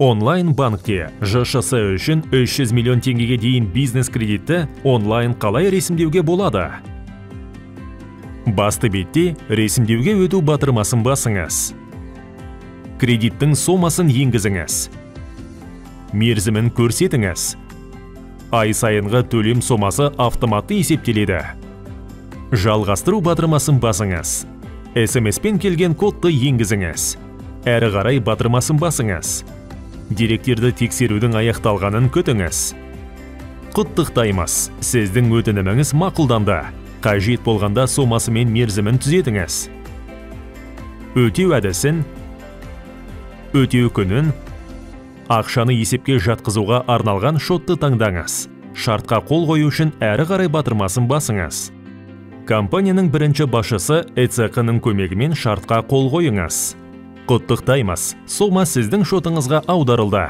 Онлайн банкте ЖШС үшін 300 миллион теңгеге дейін бизнес кредитті онлайн қалай ресімдеуге болады? Басты бетте ресімдеуге өту батырмасын басыңыз. Кредиттің сомасын енгізіңіз. Мерзімін көрсетіңіз. Ай сайынғы төлем сомасы автоматты есептеледі. Жалғастыру батырмасын басыңыз. SMS-пен келген кодты енгізіңіз. Әрі қарай батырмасын басыңыз. Деректерді тексерудің аяқталғанын күтіңіз. Құттықтаймыз, сіздің өтініміңіз мақұлданды. Қажет болғанда сомасы мен мерзімін түзетіңіз. Өтеу әдісін, өтеу күнін, ақшаны есепке жатқызуға арналған шотты таңдаңыз. Шартқа қол қою үшін әрі қарай батырмасын басыңыз. Компанияның бірінші басшысы ЭЦК-ның көмегімен шартқа қол қойыңыз. Құттықтаймыз, сома сіздің шотыңызға аударылды.